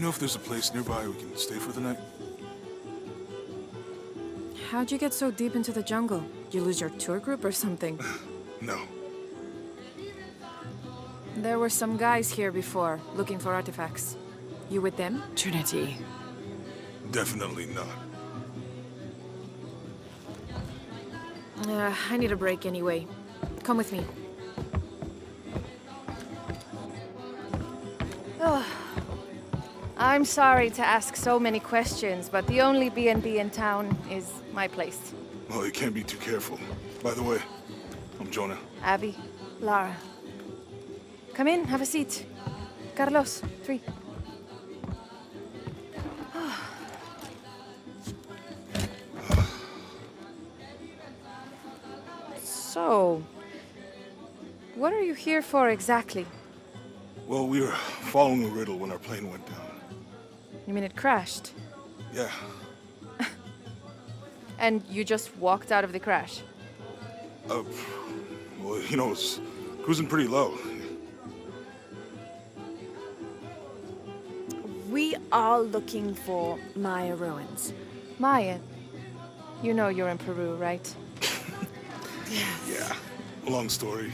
know if there's a place nearby we can stay for the night? How'd you get so deep into the jungle? You lose your tour group or something? No. There were some guys here before, looking for artifacts. You with them? Trinity. Definitely not. I need a break anyway. Come with me. Oh. I'm sorry to ask so many questions, but the only B&B in town is my place. Well, you can't be too careful. By the way, I'm Jonah. Abby, Lara. Come in, have a seat. Carlos, 3. So, what are you here for exactly? Well, we were following a riddle when our plane went down. You mean it crashed? Yeah. And you just walked out of the crash? Well, you know, it's cruising pretty low. We are looking for Maya ruins. Maya, you know you're in Peru, right? Yeah. Long story.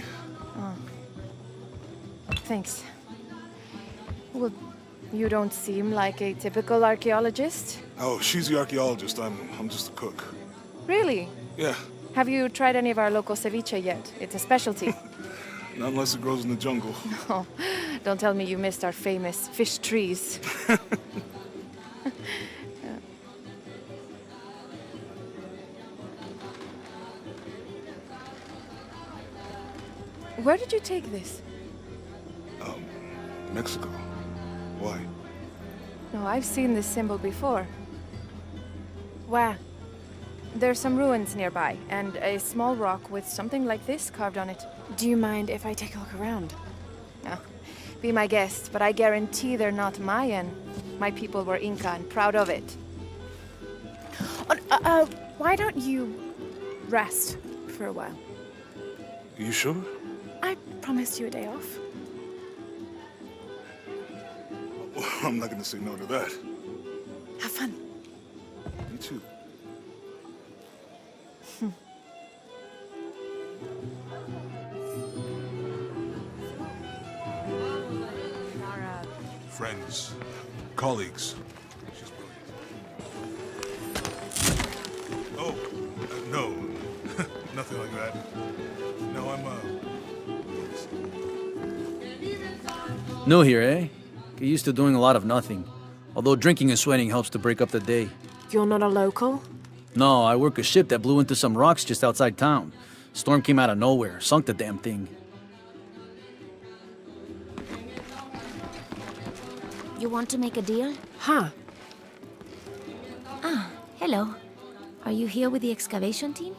Thanks. Well, you don't seem like a typical archaeologist. Oh, she's the archaeologist. I'm just a cook. Really? Yeah. Have you tried any of our local ceviche yet? It's a specialty. Not unless it grows in the jungle. Oh, don't tell me you missed our famous fish trees. Where did you take this? Mexico. Why? No, I've seen this symbol before. Where? There's some ruins nearby, and a small rock with something like this carved on it. Do you mind if I take a look around? Oh, be my guest, but I guarantee they're not Mayan. My people were Inca and proud of it. Why don't you rest for a while? You sure? I promised you a day off. Well, I'm not gonna say no to that. Have fun. You too. Friends, colleagues. She's brilliant. Oh, no, nothing like that. No, New here, eh? Get used to doing a lot of nothing. Although drinking and sweating helps to break up the day. You're not a local? No, I work a ship that blew into some rocks just outside town. Storm came out of nowhere, sunk the damn thing. You want to make a deal? Huh. Ah, hello. Are you here with the excavation team?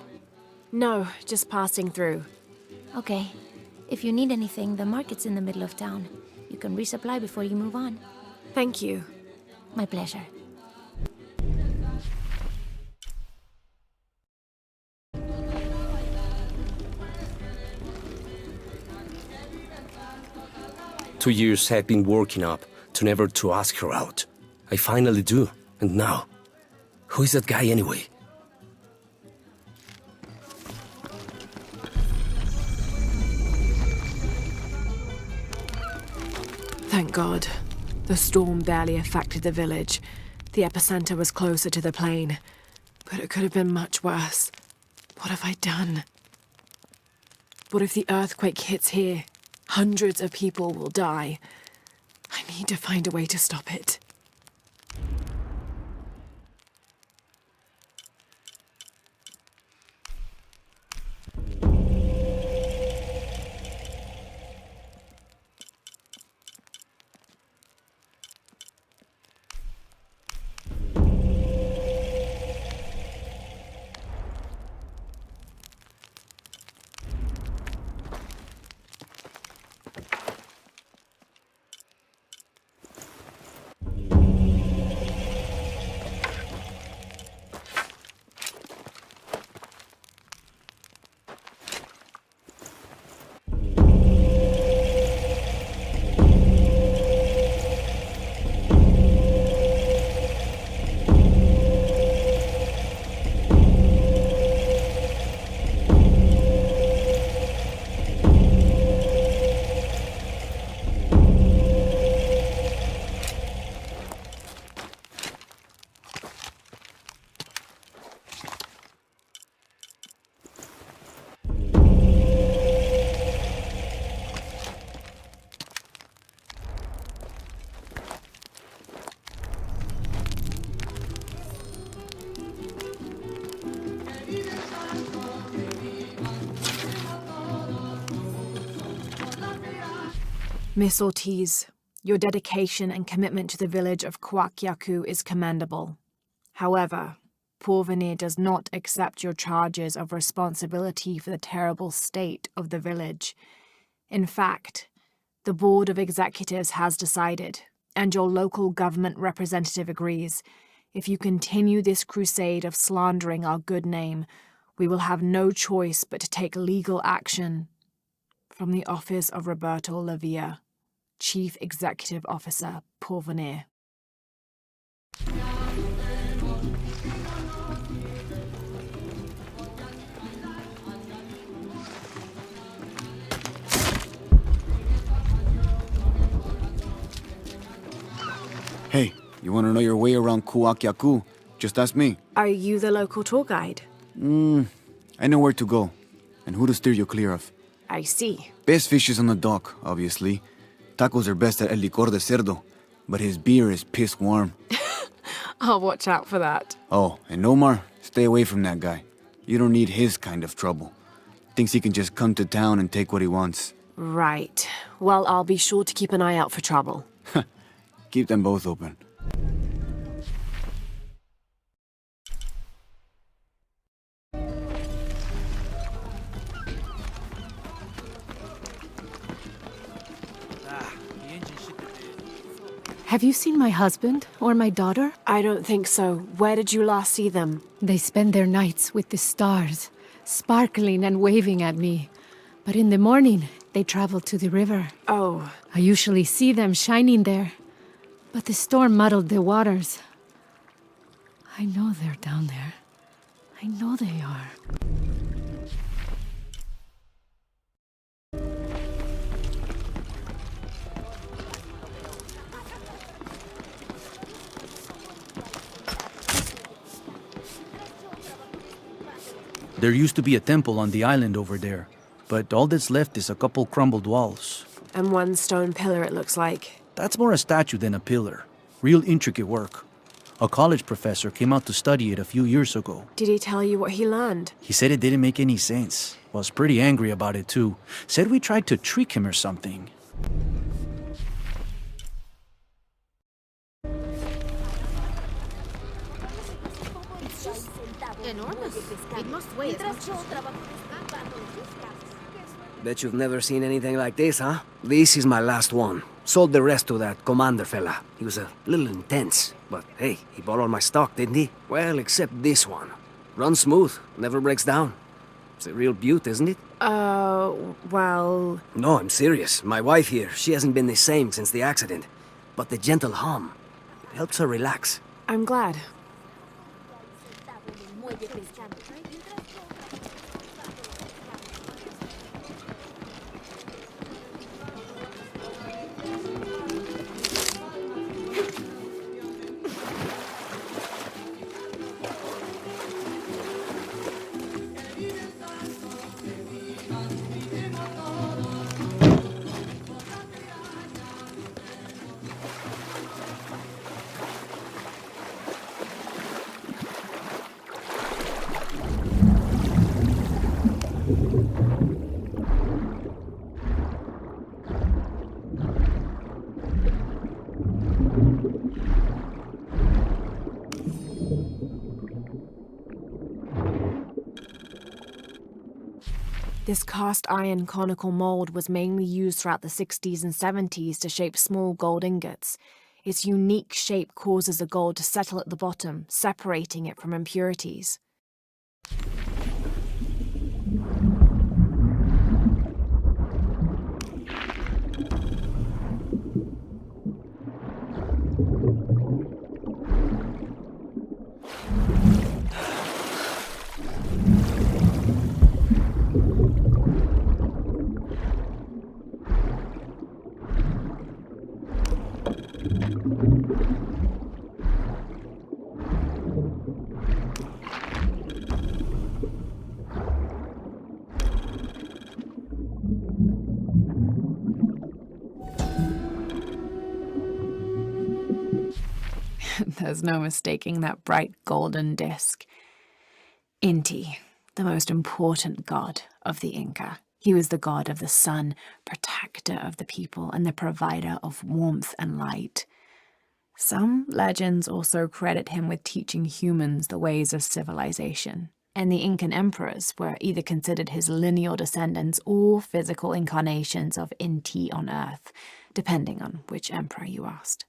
No, just passing through. Okay. If you need anything, the market's in the middle of town. You can resupply before you move on. Thank you. My pleasure. Two years I've been working up to never to ask her out. I finally do, and now, who is that guy anyway? Thank God. The storm barely affected the village. The epicenter was closer to the plain. But it could have been much worse. What have I done? What if the earthquake hits here? Hundreds of people will die. I need to find a way to stop it. Miss Ortiz, your dedication and commitment to the village of Coaquiacu is commendable. However, Porvenir does not accept your charges of responsibility for the terrible state of the village. In fact, the Board of Executives has decided, and your local government representative agrees, if you continue this crusade of slandering our good name, we will have no choice but to take legal action. From the office of Roberto Lavia, Chief Executive Officer, Porvenir. Hey, you want to know your way around Kuakyaku? Just ask me. Are you the local tour guide? I know where to go, and who to steer you clear of. I see. Best fish is on the dock, obviously. Tacos are best at El Licor de Cerdo, but his beer is piss warm. I'll watch out for that. Oh, and Omar, stay away from that guy. You don't need his kind of trouble. Thinks he can just come to town and take what he wants. Right. Well, I'll be sure to keep an eye out for trouble. Keep them both open. Have you seen my husband or my daughter? I don't think so. Where did you last see them? They spend their nights with the stars, sparkling and waving at me. But in the morning, they travel to the river. Oh, I usually see them shining there. But the storm muddled the waters. I know they're down there. I know they are. There used to be a temple on the island over there, but all that's left is a couple crumbled walls. and one stone pillar it looks like. That's more a statue than a pillar. Real intricate work. A college professor came out to study it a few years ago. Did he tell you what he learned? He said it didn't make any sense. Was pretty angry about it too. Said we tried to trick him or something. Enormous. It must weigh as much as... Bet you've never seen anything like this, huh? This is my last one. Sold the rest to that commander fella. He was a little intense, but hey, he bought all my stock, didn't he? Well, except this one. Runs smooth, never breaks down. It's a real beaut, isn't it? Well... No, I'm serious. My wife here, she hasn't been the same since the accident. But the gentle hum, it helps her relax. I'm glad. This cast iron conical mold was mainly used throughout the 60s and 70s to shape small gold ingots. Its unique shape causes the gold to settle at the bottom, separating it from impurities. There's no mistaking that bright golden disk. Inti, the most important god of the Inca. He was the god of the sun, protector of the people, and the provider of warmth and light. Some legends also credit him with teaching humans the ways of civilization, and the Incan emperors were either considered his lineal descendants or physical incarnations of Inti on Earth, depending on which emperor you asked.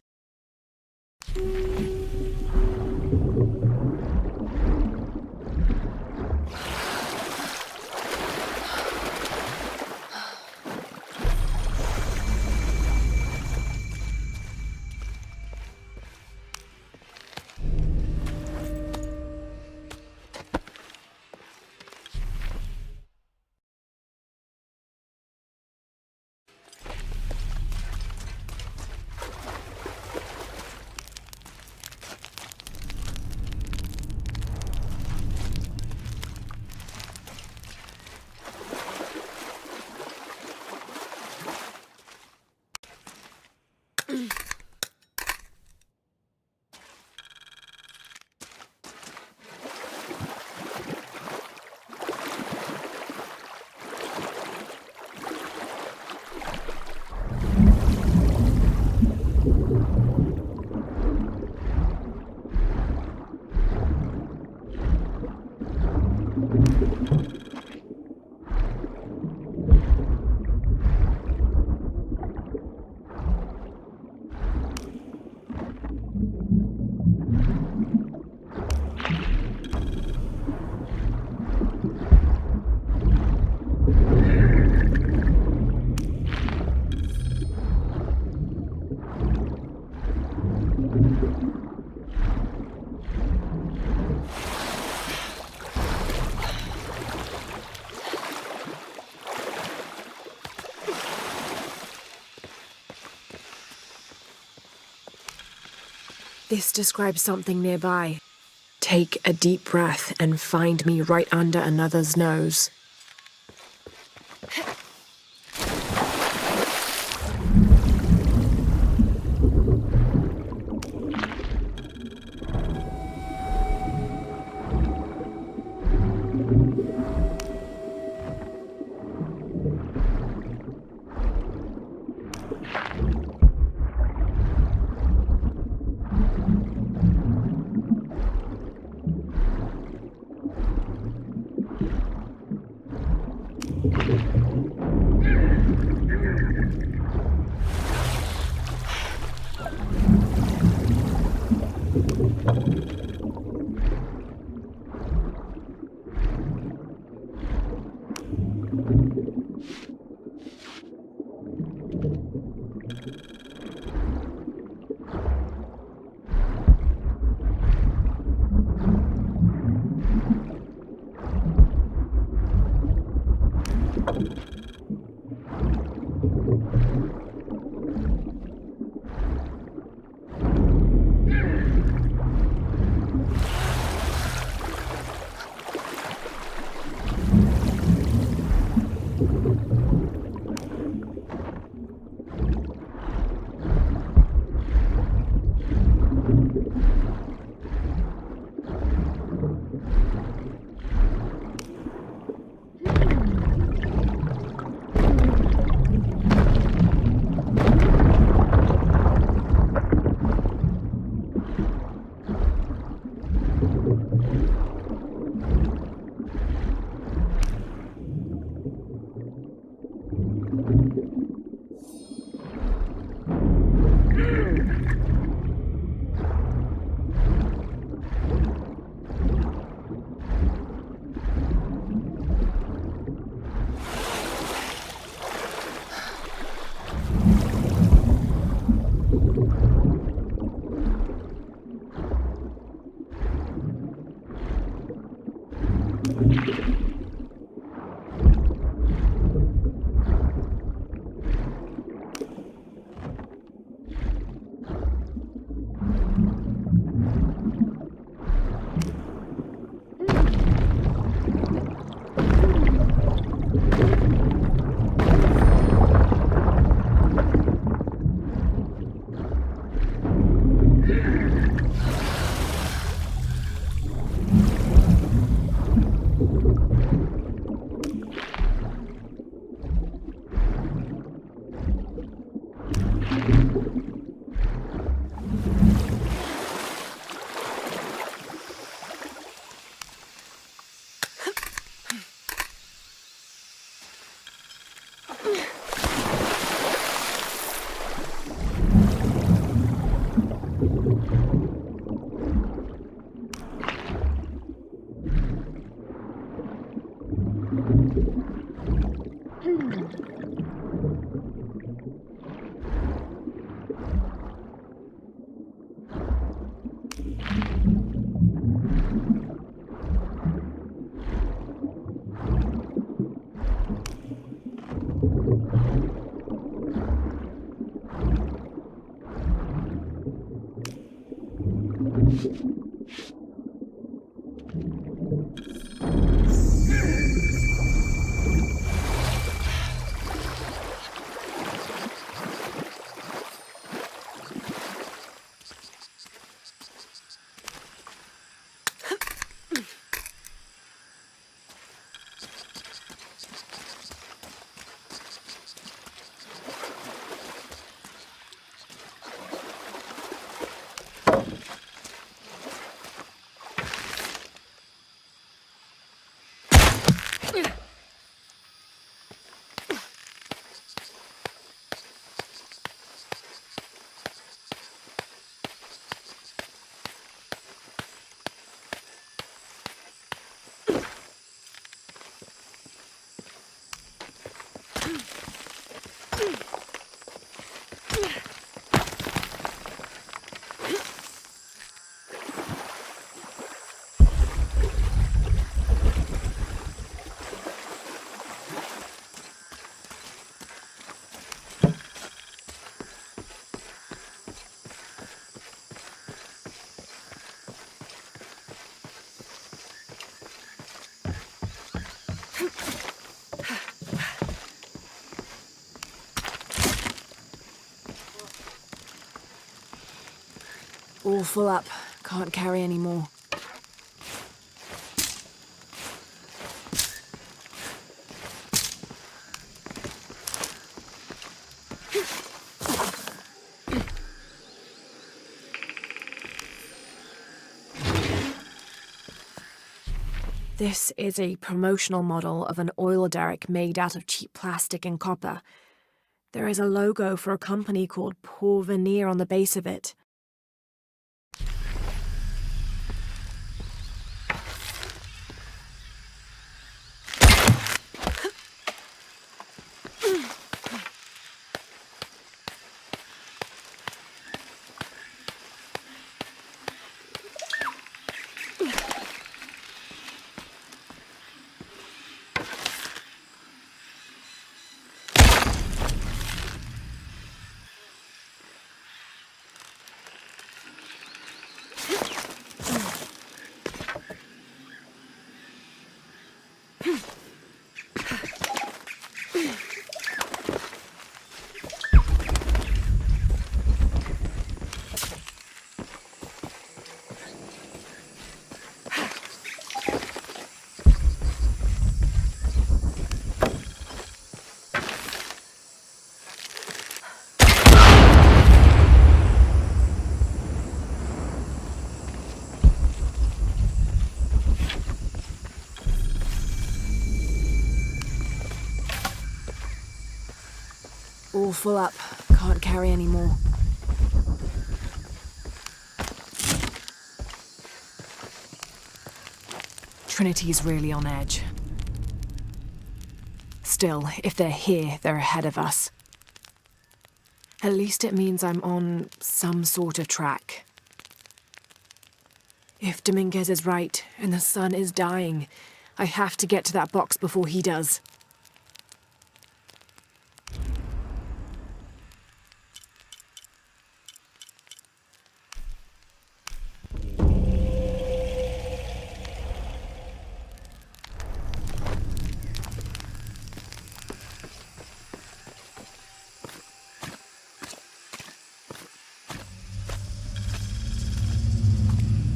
This describes something nearby. Take a deep breath and find me right under another's nose. All full up. Can't carry any more. This is a promotional model of an oil derrick made out of cheap plastic and copper. There is a logo for a company called Porvenir on the base of it. All full up. Can't carry any more. Trinity's really on edge. Still, if they're here, they're ahead of us. At least it means I'm on some sort of track. If Dominguez is right, and the sun is dying, I have to get to that box before he does.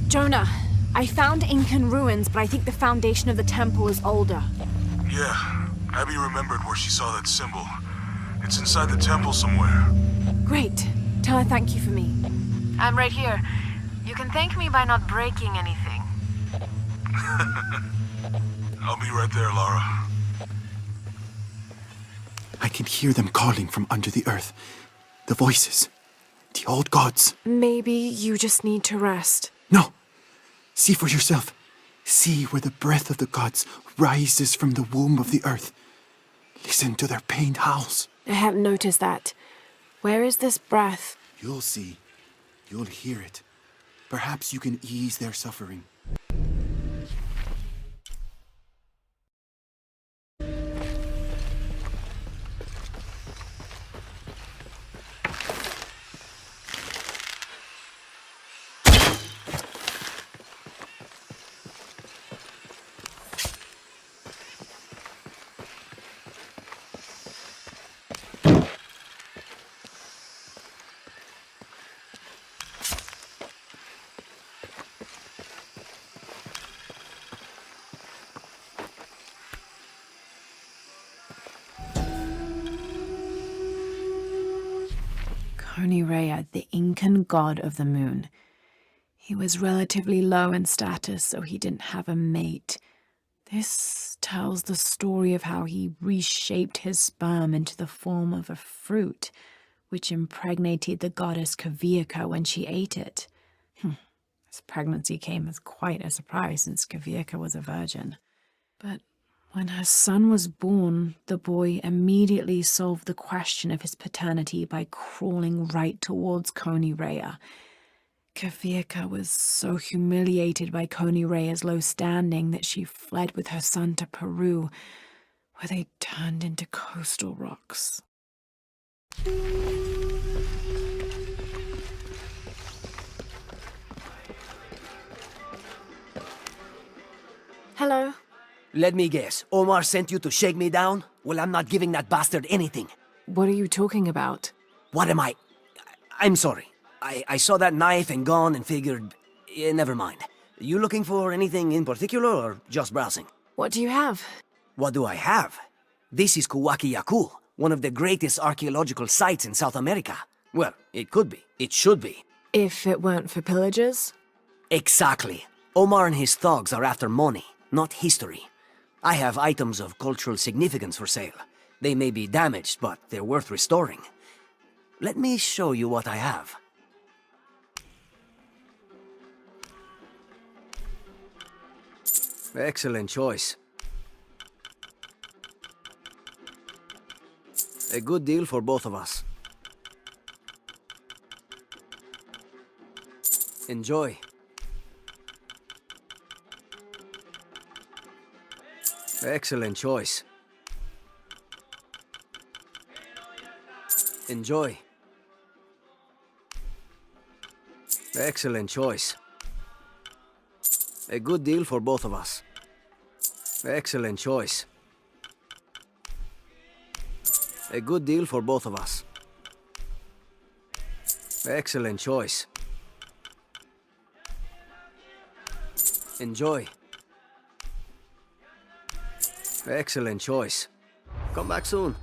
Jonah, I found Incan ruins, but I think the foundation of the temple is older. Yeah, Abby remembered where she saw that symbol. It's inside the temple somewhere. Great. Tell her thank you for me. I'm right here. You can thank me by not breaking anything. I'll be right there, Lara. I can hear them calling from under the earth. The voices. The old gods. Maybe you just need to rest. No. See for yourself. See where the breath of the gods rises from the womb of the earth. Listen to their pained howls. I hadn't noticed that. Where is this breath? You'll see. You'll hear it. Perhaps you can ease their suffering. Rea, the Incan god of the moon. He was relatively low in status, so he didn't have a mate. This tells the story of how he reshaped his sperm into the form of a fruit, which impregnated the goddess Kavika when she ate it. His pregnancy came as quite a surprise since Kavika was a virgin. But when her son was born, the boy immediately solved the question of his paternity by crawling right towards Rea. Kavika was so humiliated by Rea's low standing that she fled with her son to Peru, where they turned into coastal rocks. Hello? Let me guess. Omar sent you to shake me down? Well, I'm not giving that bastard anything. What are you talking about? What am I? I'm sorry. I saw that knife and gun and figured... never mind. You looking for anything in particular or just browsing? What do you have? What do I have? This is Kuwaki Yaku, one of the greatest archaeological sites in South America. Well, it could be. It should be. If it weren't for pillagers? Exactly. Omar and his thugs are after money, not history. I have items of cultural significance for sale. They may be damaged, but they're worth restoring. Let me show you what I have. Excellent choice. A good deal for both of us. Enjoy. Excellent choice. Enjoy. Excellent choice. A good deal for both of us. Excellent choice. A good deal for both of us. Excellent choice. Enjoy. Excellent choice. Come back soon.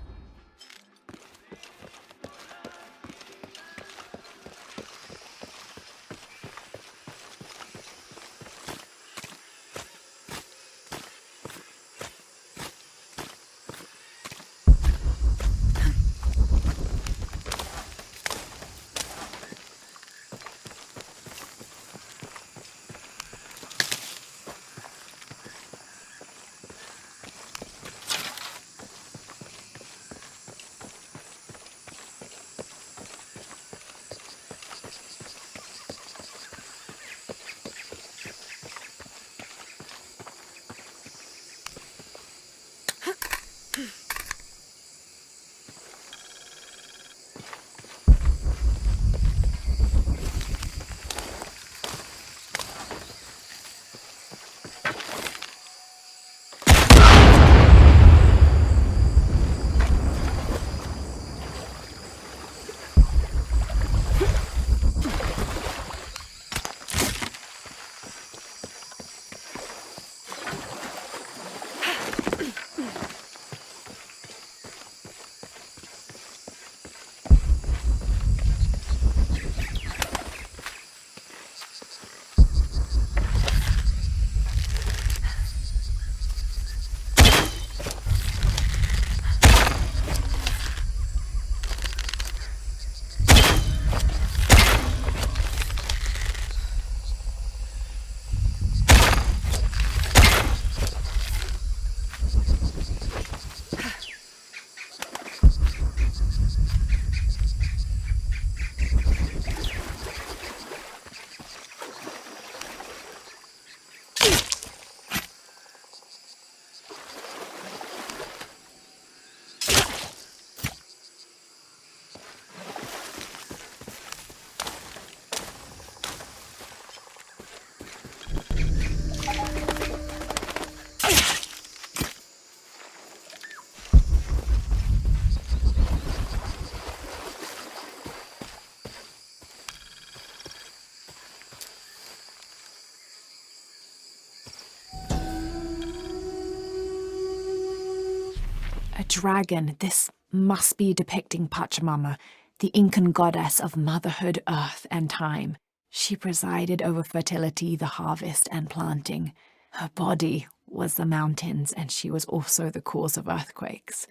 A dragon. This must be depicting Pachamama, the Incan goddess of motherhood, earth, and time. She presided over fertility, the harvest, and planting. Her body was the mountains, and she was also the cause of earthquakes.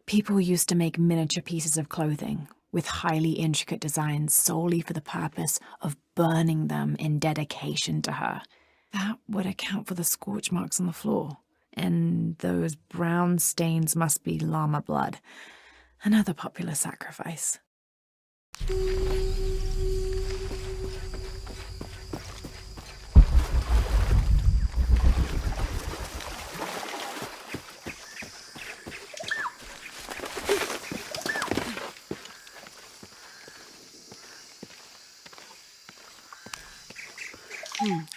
People used to make miniature pieces of clothing with highly intricate designs solely for the purpose of burning them in dedication to her. That would account for the scorch marks on the floor. And those brown stains must be llama blood, another popular sacrifice.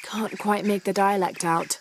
Can't quite make the dialect out.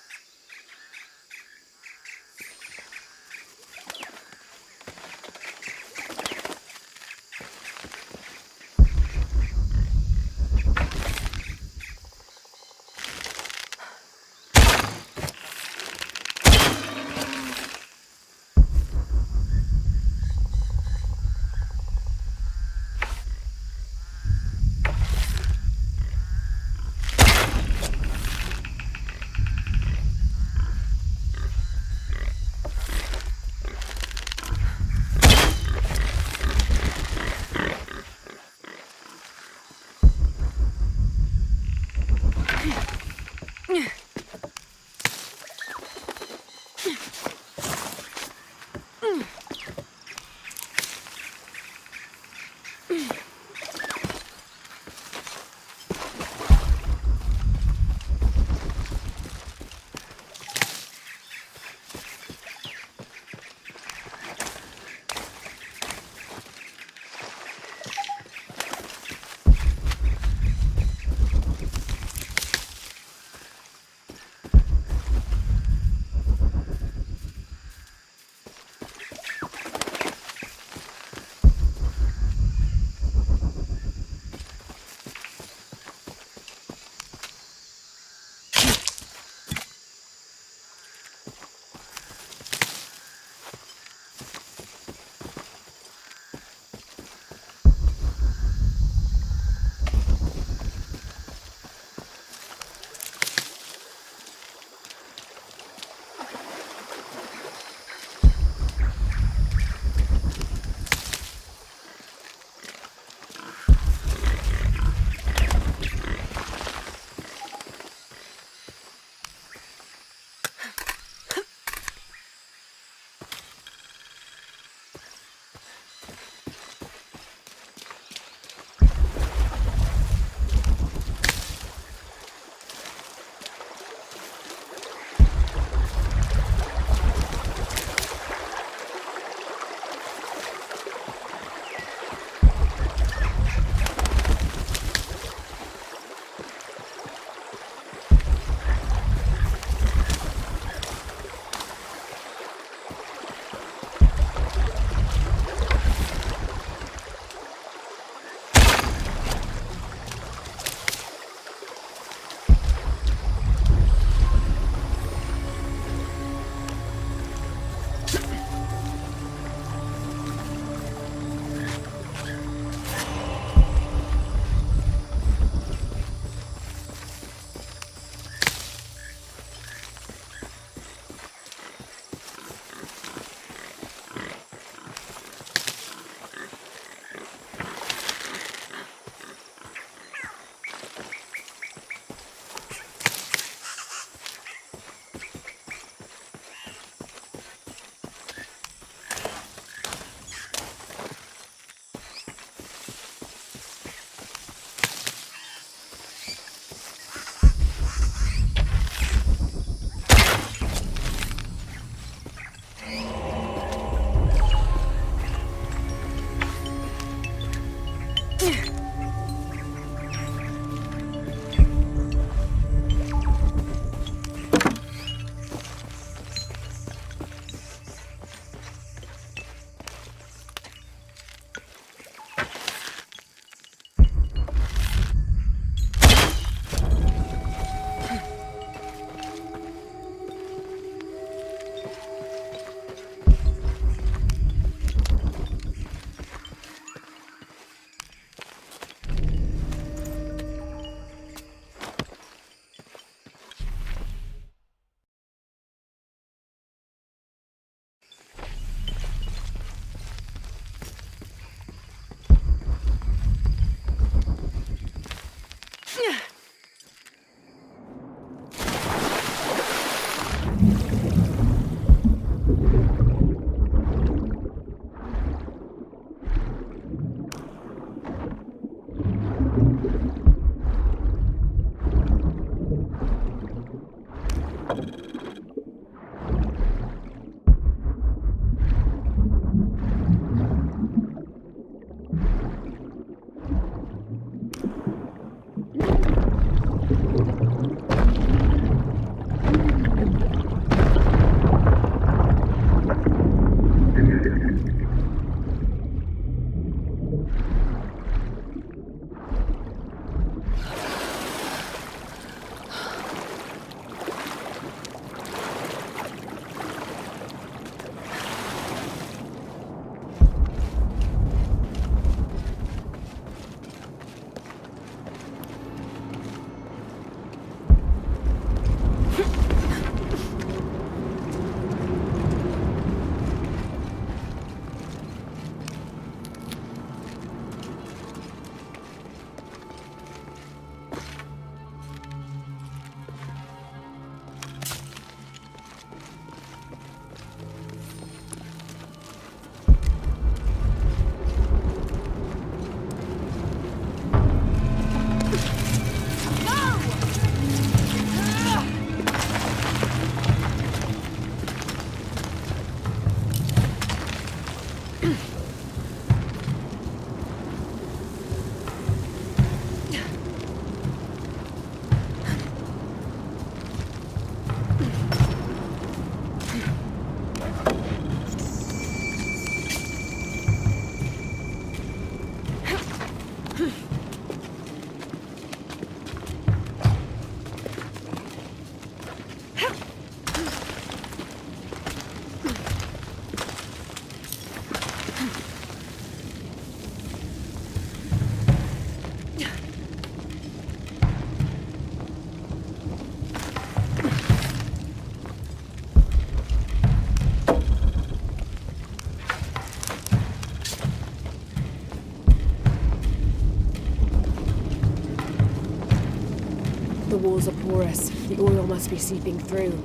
The walls are porous. The oil must be seeping through.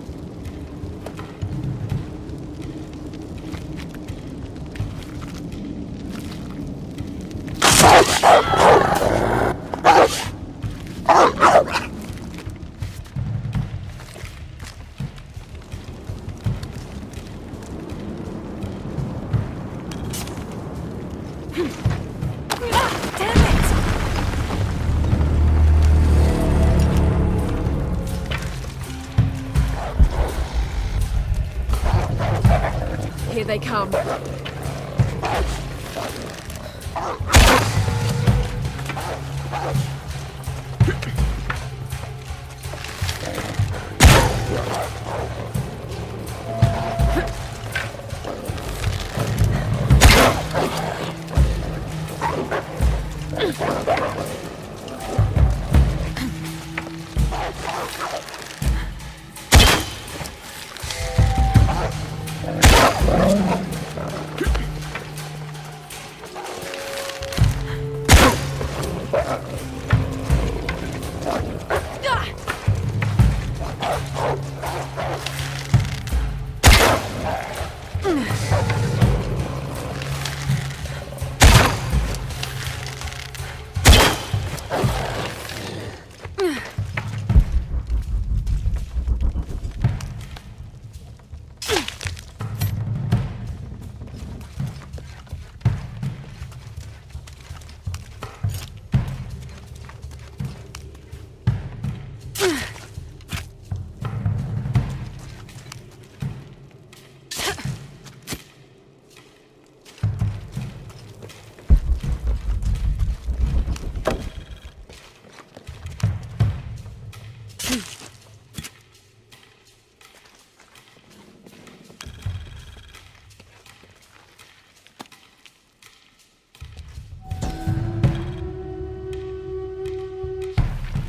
Here they come.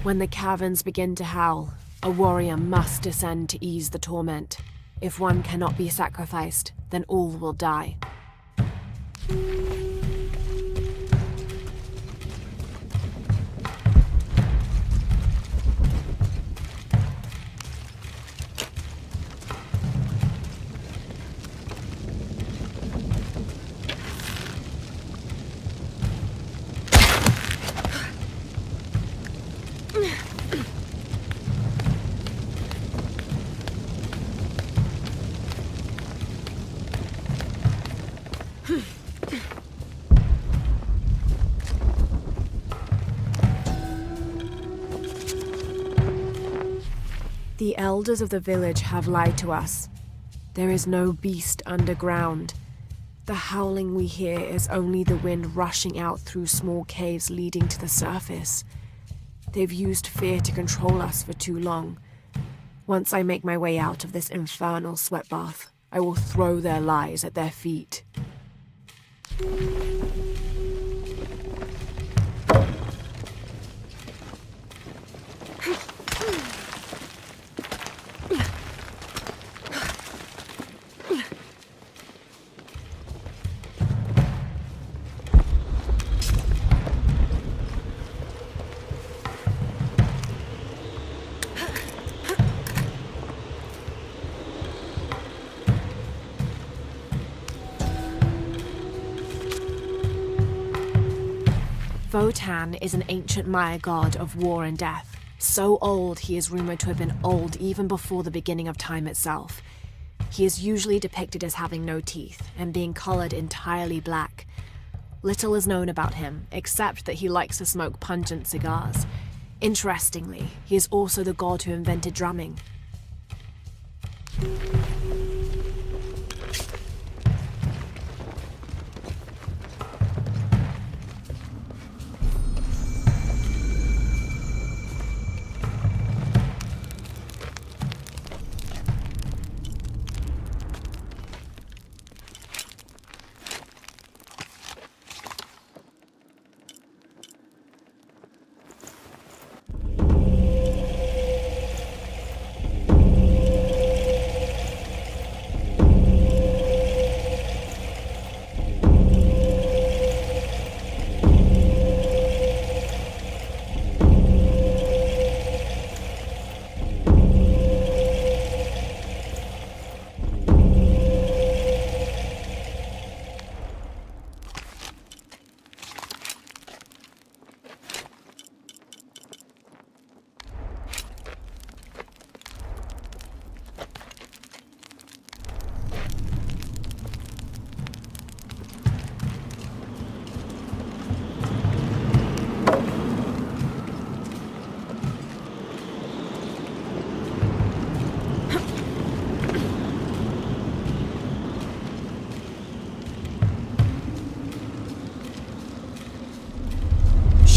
When the caverns begin to howl, a warrior must descend to ease the torment. If one cannot be sacrificed, then all will die. The elders of the village have lied to us. There is no beast underground. The howling we hear is only the wind rushing out through small caves leading to the surface. They've used fear to control us for too long. Once I make my way out of this infernal sweat bath, I will throw their lies at their feet. Votan is an ancient Maya god of war and death. So old he is rumored to have been old even before the beginning of time itself. He is usually depicted as having no teeth and being colored entirely black. Little is known about him, except that he likes to smoke pungent cigars. Interestingly, he is also the god who invented drumming.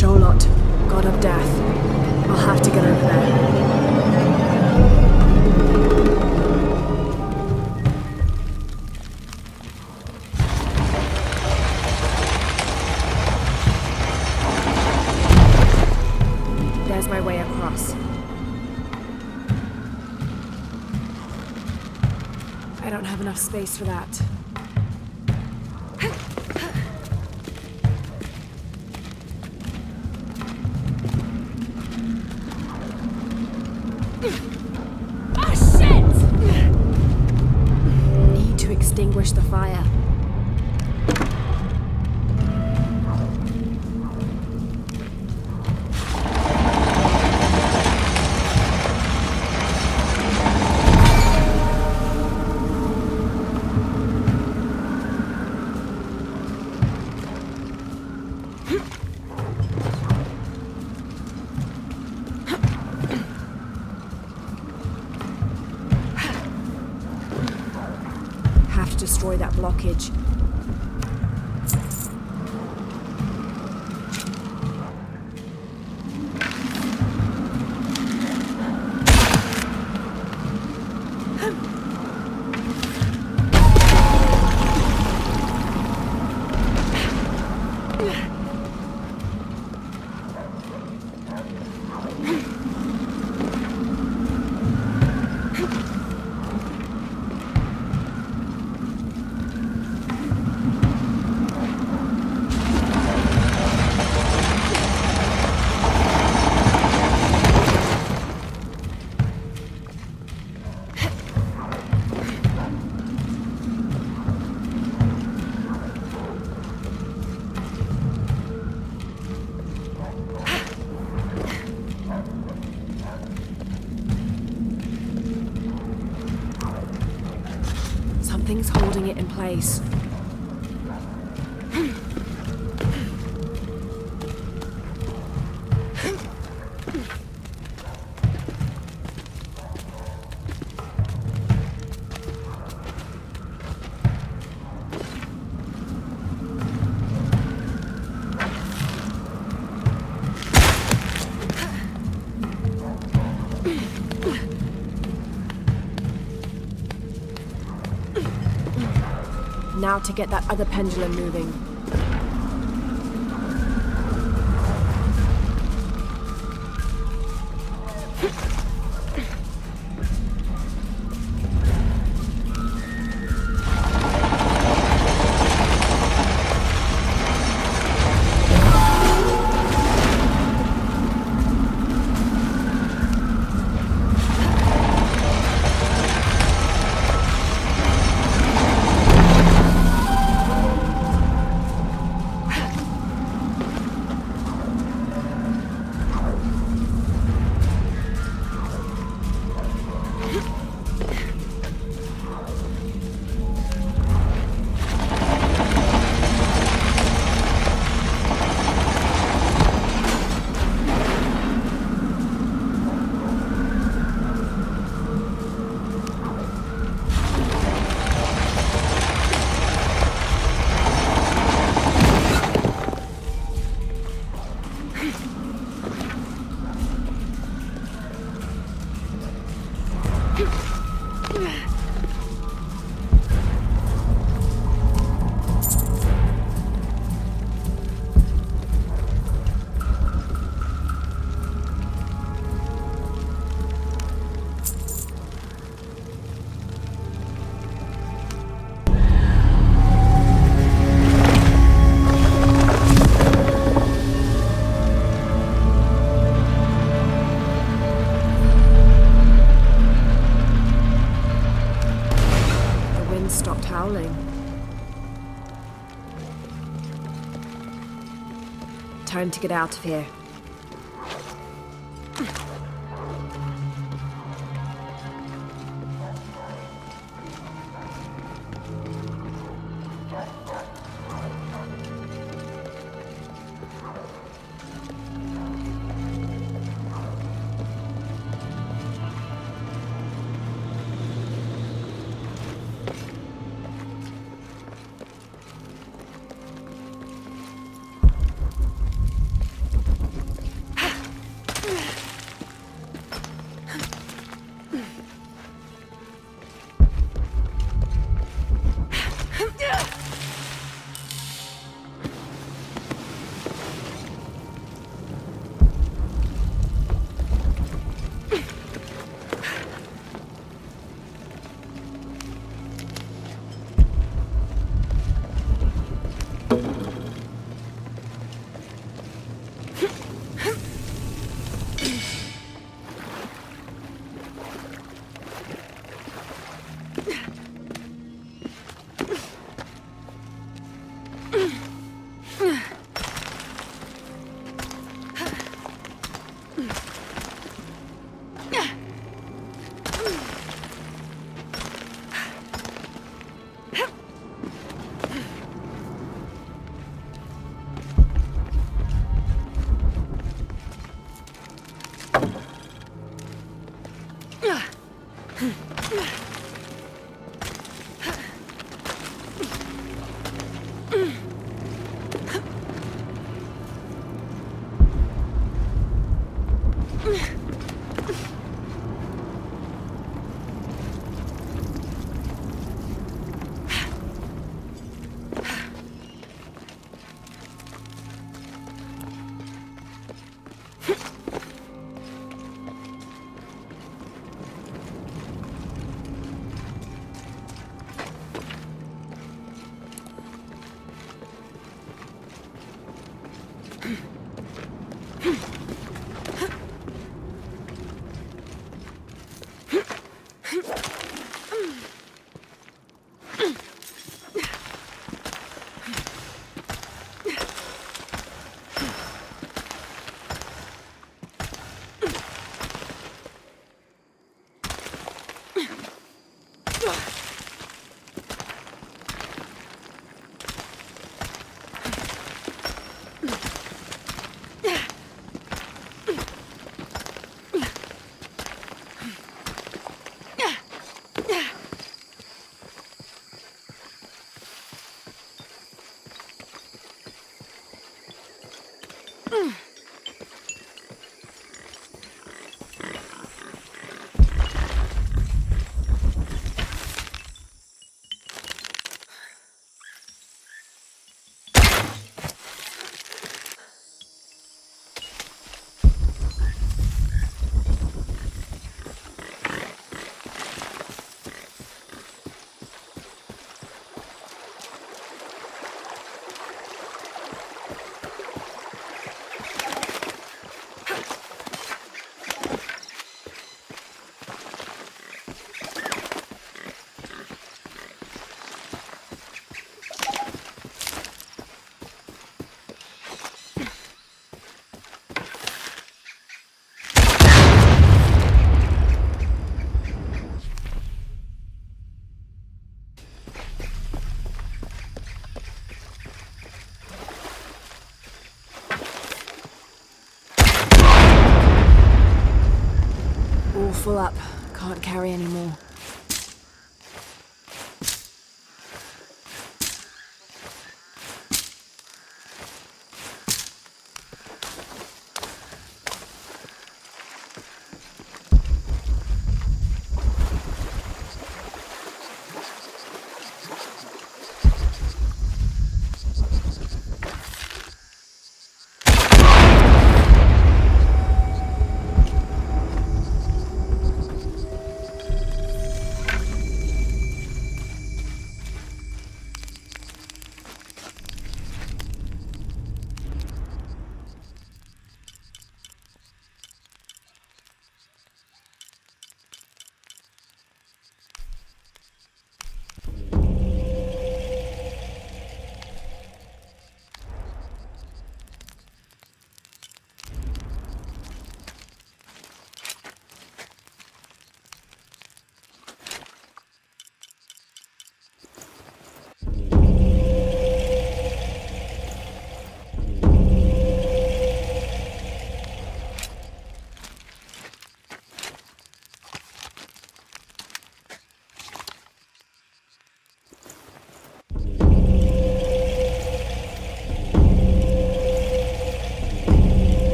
Sholot, god of death. I'll have to get over there. There's my way across. I don't have enough space for that. Need to extinguish the fire. Have to destroy that blockage. Something's holding it in place. Now to get that other pendulum moving. winds stopped howling. Time to get out of here. Full up. Can't carry any more.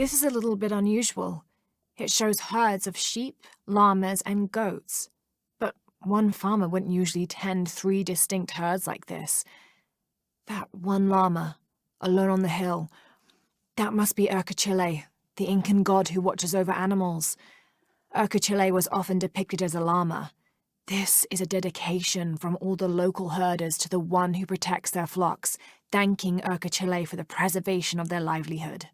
This is a little bit unusual. It shows herds of sheep, llamas, and goats. But one farmer wouldn't usually tend 3 distinct herds like this. That one llama, alone on the hill, that must be Urkachile, the Incan god who watches over animals. Urkachile was often depicted as a llama. This is a dedication from all the local herders to the one who protects their flocks, thanking Urkachile for the preservation of their livelihood.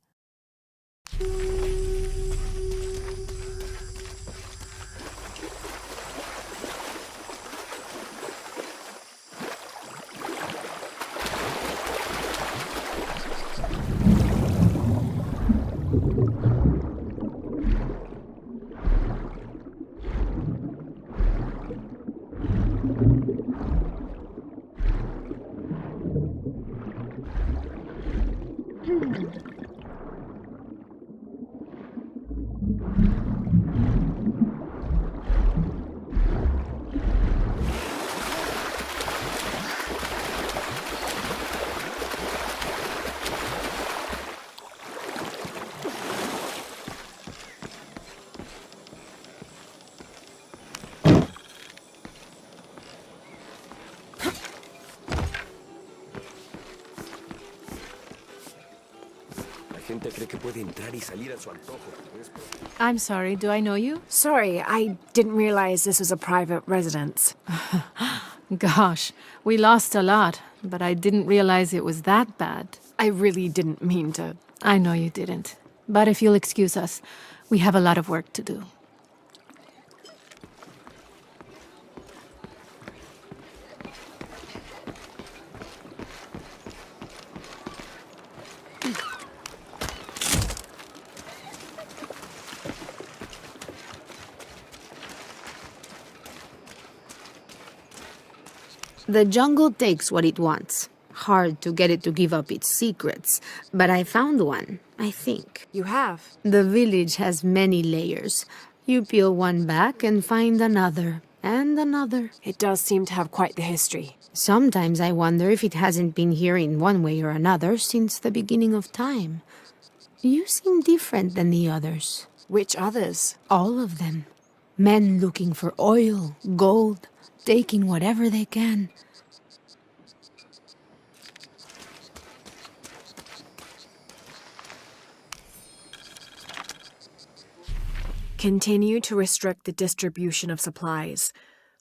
I'm sorry, do I know you? Sorry, I didn't realize this was a private residence. Gosh, we lost a lot, but I didn't realize it was that bad. I really didn't mean to. I know you didn't. But if you'll excuse us, we have a lot of work to do. The jungle takes what it wants. Hard to get it to give up its secrets, but I found one, I think. You have? The village has many layers. You peel one back and find another, and another. It does seem to have quite the history. Sometimes I wonder if it hasn't been here in one way or another since the beginning of time. You seem different than the others. Which others? All of them. Men looking for oil, gold, taking whatever they can. Continue to restrict the distribution of supplies.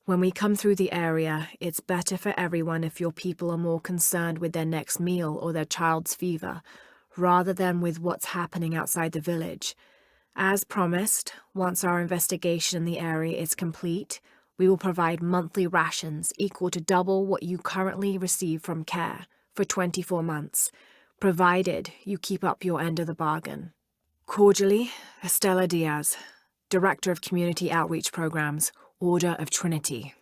When we come through the area, it's better for everyone if your people are more concerned with their next meal or their child's fever, rather than with what's happening outside the village. As promised, once our investigation in the area is complete, we will provide monthly rations equal to double what you currently receive from care for 24 months, provided you keep up your end of the bargain. Cordially, Estella Diaz, Director of Community Outreach Programs, Order of Trinity.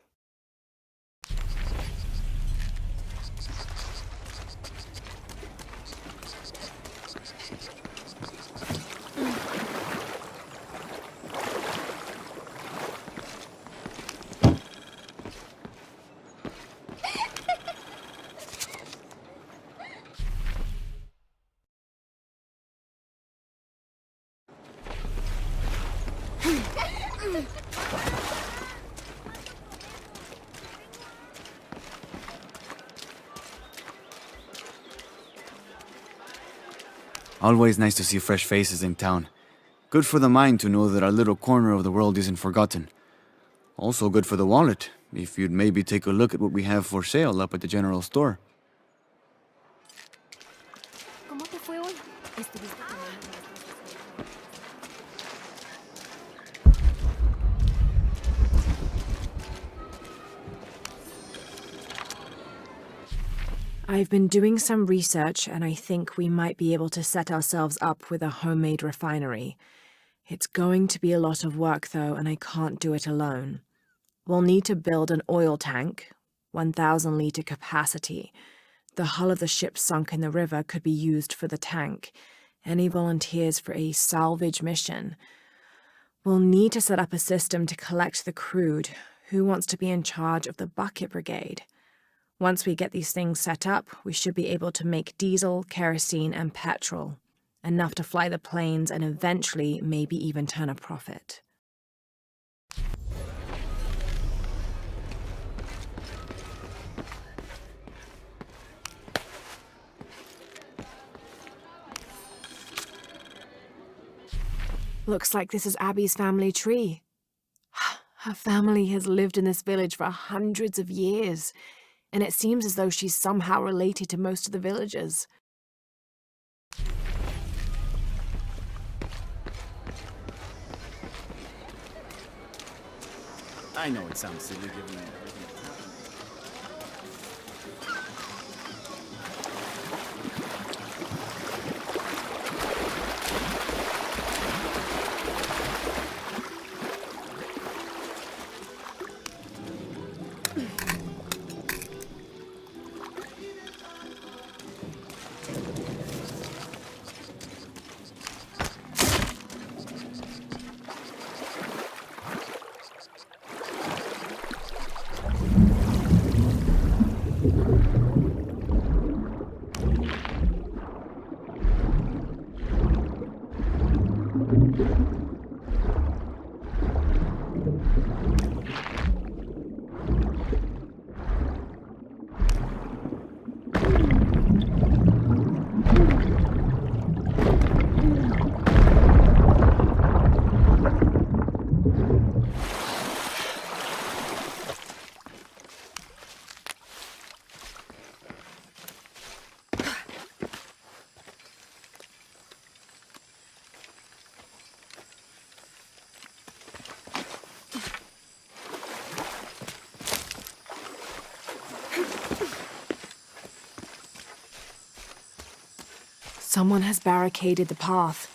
Always nice to see fresh faces in town. Good for the mind to know that our little corner of the world isn't forgotten. Also good for the wallet, if you'd maybe take a look at what we have for sale up at the general store. I've been doing some research, and I think we might be able to set ourselves up with a homemade refinery. It's going to be a lot of work, though, and I can't do it alone. We'll need to build an oil tank, 1,000-liter capacity. The hull of the ship sunk in the river could be used for the tank. Any volunteers for a salvage mission? We'll need to set up a system to collect the crude. Who wants to be in charge of the bucket brigade? Once we get these things set up, we should be able to make diesel, kerosene, and petrol. enough to fly the planes and eventually maybe even turn a profit. Looks like this is Abby's family tree. Her family has lived in this village for hundreds of years, and it seems as though she's somehow related to most of the villagers. I know it sounds silly given everything that's happened. Someone has barricaded the path.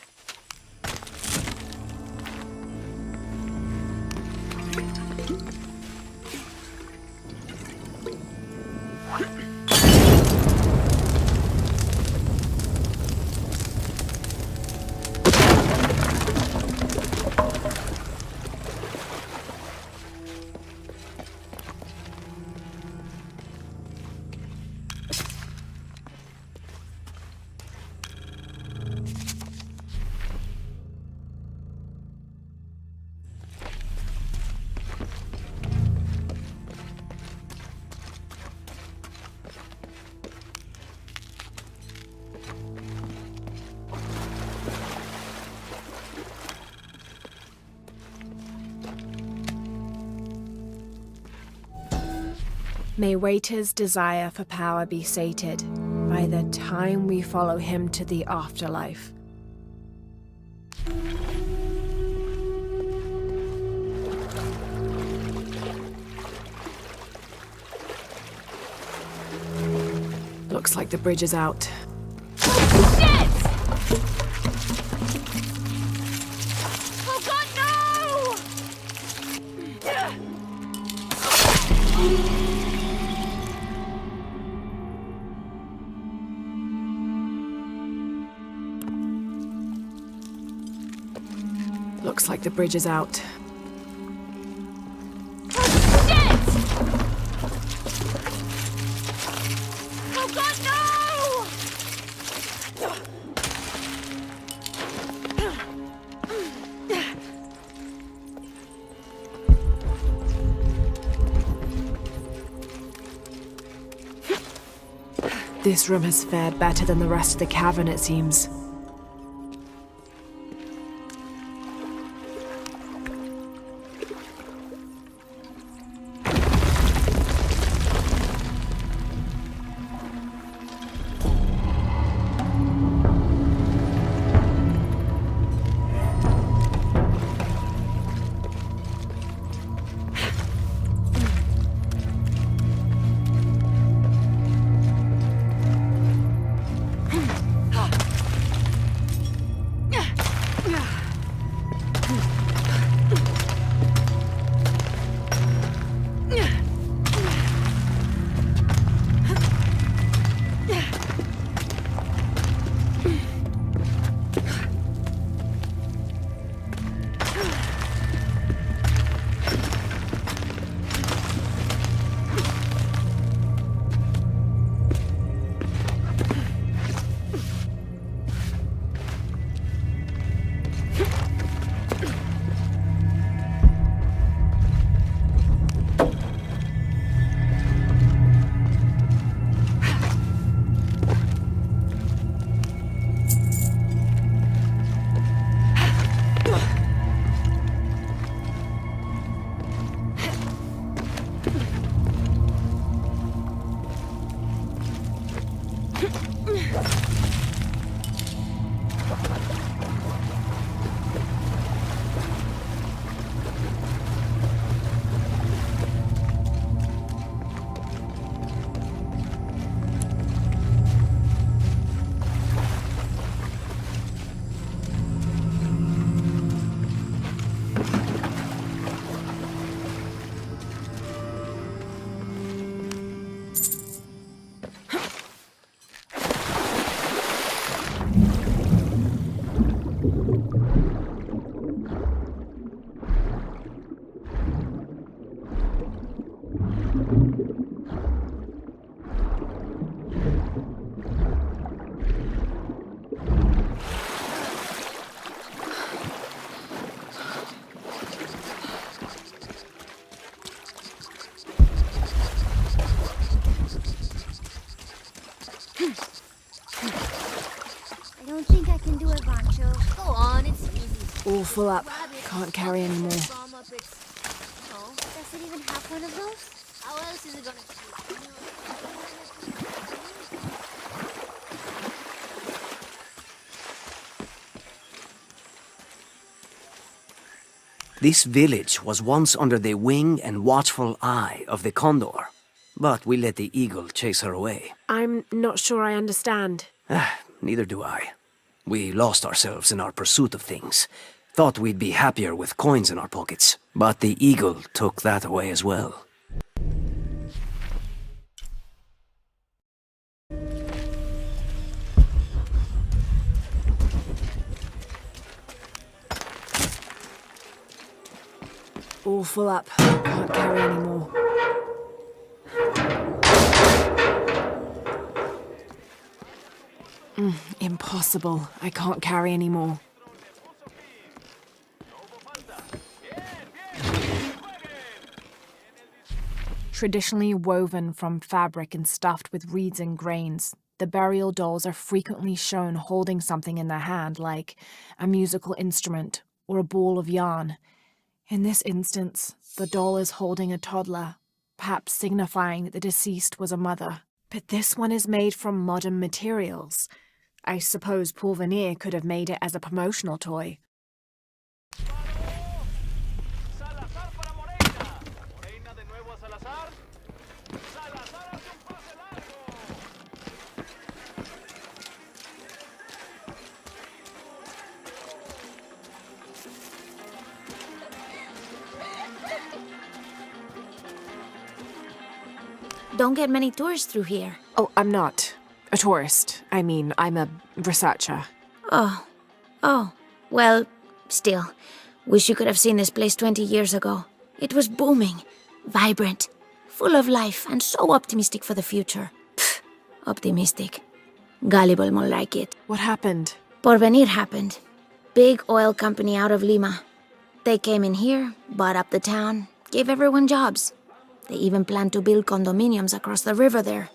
May Waiter's desire for power be sated by the time we follow him to the afterlife. Looks like the bridge is out. Oh God, no! Looks like the bridge is out. Oh God, no! This room has fared better than the rest of the cavern, it seems. All full up. Can't carry any more. Oh, does it even have one of those? How else is it gonna be? This village was once under the wing and watchful eye of the condor, but we let the eagle chase her away. I'm not sure I understand. Neither do I. We lost ourselves in our pursuit of things. Thought we'd be happier with coins in our pockets, but the eagle took that away as well. All full up. Can't carry any more. Impossible. I can't carry any more. Traditionally woven from fabric and stuffed with reeds and grains, the burial dolls are frequently shown holding something in their hand, like a musical instrument or a ball of yarn. In this instance, the doll is holding a toddler, perhaps signifying that the deceased was a mother. But this one is made from modern materials. I suppose Paul Veneer could have made it as a promotional toy. Don't get many tourists through here. Oh, I'm not a tourist. I mean, I'm a researcher. Oh. Well, still. Wish you could have seen this place 20 years ago. It was booming, vibrant, full of life, and so optimistic for the future. Pfft, optimistic. Gullible more like it. What happened? Porvenir happened. Big oil company out of Lima. They came in here, bought up the town, gave everyone jobs. They even planned to build condominiums across the river there,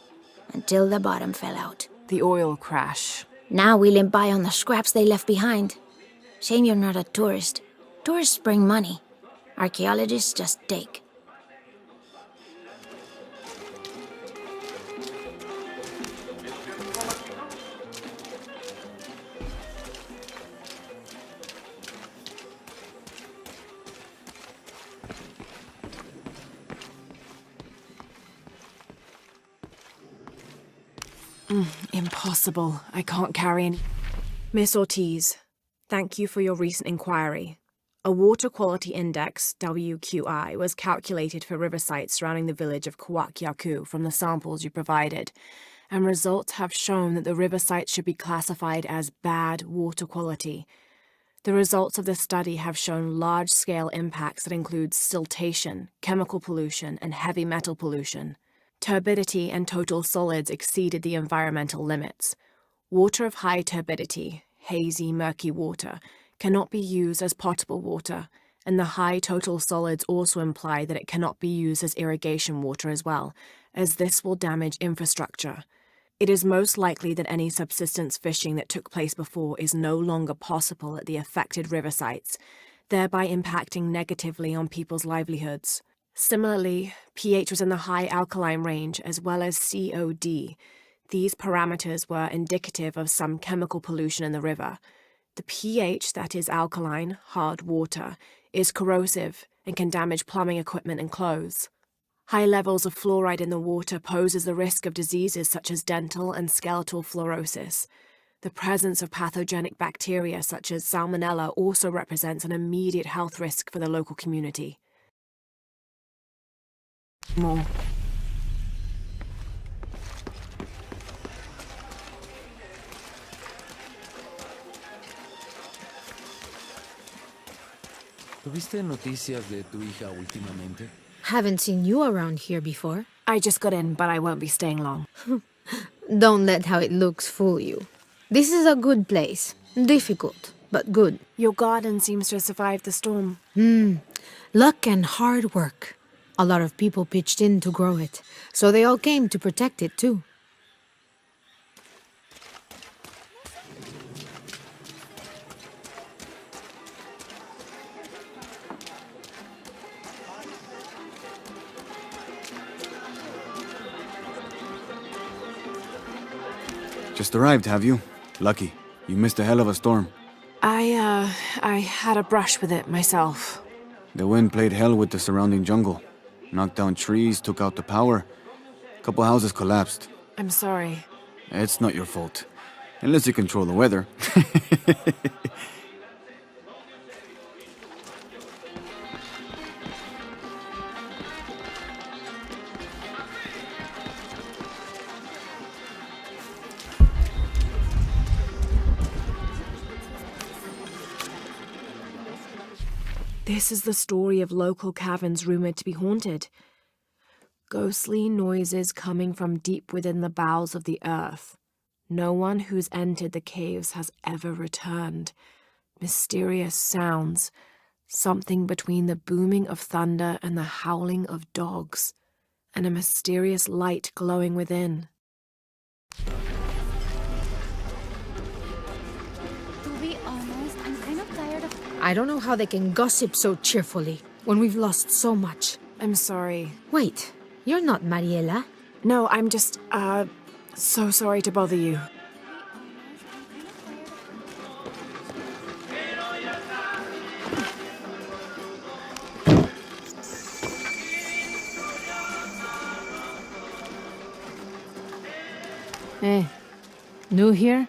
until the bottom fell out. The oil crash. Now we limp by on the scraps they left behind. Shame you're not a tourist. Tourists bring money. Archaeologists just take. Impossible. I can't carry any. Miss Ortiz, thank you for your recent inquiry. A water quality index, WQI, was calculated for river sites surrounding the village of Kuwakyaku from the samples you provided, and results have shown that the river sites should be classified as bad water quality. The results of the study have shown large-scale impacts that include siltation, chemical pollution, and heavy metal pollution. Turbidity and total solids exceeded the environmental limits. Water of high turbidity, hazy, murky water, cannot be used as potable water, and the high total solids also imply that it cannot be used as irrigation water as well, as this will damage infrastructure. It is most likely that any subsistence fishing that took place before is no longer possible at the affected river sites, thereby impacting negatively on people's livelihoods. Similarly, pH was in the high alkaline range as well as COD. These parameters were indicative of some chemical pollution in the river. The pH, that is alkaline, hard water, is corrosive and can damage plumbing equipment and clothes. High levels of fluoride in the water poses the risk of diseases such as dental and skeletal fluorosis. The presence of pathogenic bacteria such as Salmonella also represents an immediate health risk for the local community. More. ¿Tuviste noticias de tu hija últimamente? Haven't seen you around here before. I just got in, but I won't be staying long. Don't let how it looks fool you. This is a good place. Difficult, but good. Your garden seems to have survived the storm. Luck and hard work. A lot of people pitched in to grow it, so they all came to protect it too. Just arrived, have you? Lucky. You missed a hell of a storm. I had a brush with it myself. The wind played hell with the surrounding jungle. Knocked down trees, took out the power. A couple houses collapsed. I'm sorry. It's not your fault. Unless you control the weather. This is the story of local caverns rumored to be haunted. Ghostly noises coming from deep within the bowels of the earth. No one who's entered the caves has ever returned. Mysterious sounds, something between the booming of thunder and the howling of dogs, and a mysterious light glowing within. To be honest, I'm kind of tired of... I don't know how they can gossip so cheerfully when we've lost so much. I'm sorry. Wait, you're not Mariela. No, I'm just, so sorry to bother you. Hey, new here?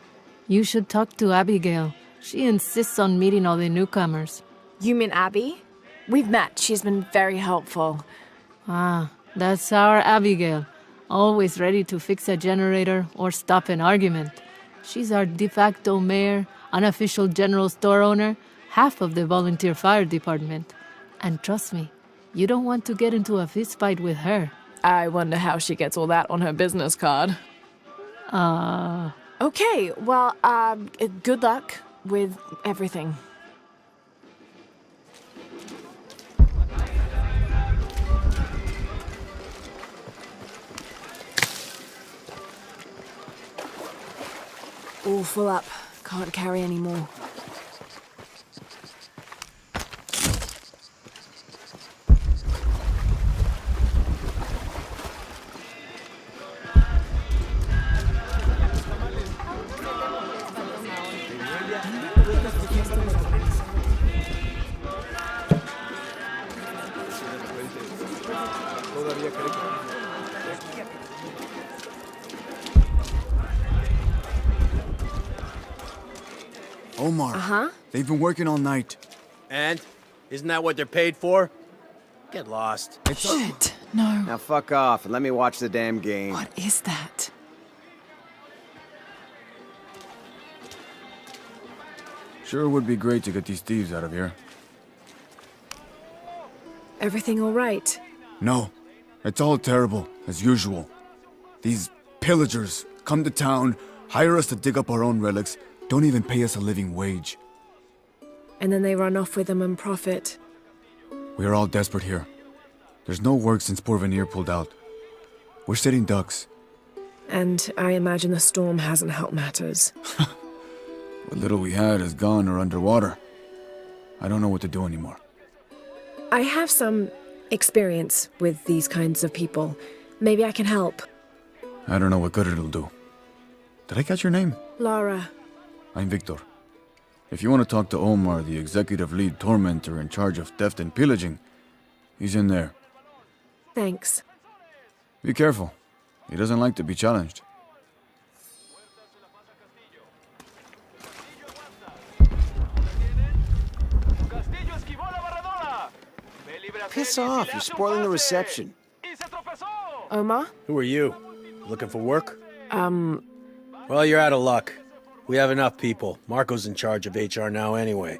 You should talk to Abigail. She insists on meeting all the newcomers. You mean Abby? We've met. She's been very helpful. Ah, that's our Abigail. Always ready to fix a generator or stop an argument. She's our de facto mayor, unofficial general store owner, half of the volunteer fire department. And trust me, you don't want to get into a fistfight with her. I wonder how she gets all that on her business card. Okay, well, good luck with everything. All full up. Can't carry any more. Omar. Uh-huh. They've been working all night. And? Isn't that what they're paid for? Get lost. Shit, no. Now fuck off and let me watch the damn game. What is that? Sure would be great to get these thieves out of here. Everything all right? No. It's all terrible, as usual. These pillagers come to town, hire us to dig up our own relics, don't even pay us a living wage. And then they run off with them and profit. We are all desperate here. There's no work since Porvenir pulled out. We're sitting ducks. And I imagine the storm hasn't helped matters. What little we had is gone or underwater. I don't know what to do anymore. I have some experience with these kinds of people. Maybe I can help. I don't know what good it'll do. Did I catch your name? Laura. I'm Victor. If you want to talk to Omar, the executive lead tormentor in charge of theft and pillaging, he's in there. Thanks. Be careful. He doesn't like to be challenged. Piss off, you're spoiling the reception. Omar? Who are you? Looking for work? Well, you're out of luck. We have enough people. Marco's in charge of HR now anyway.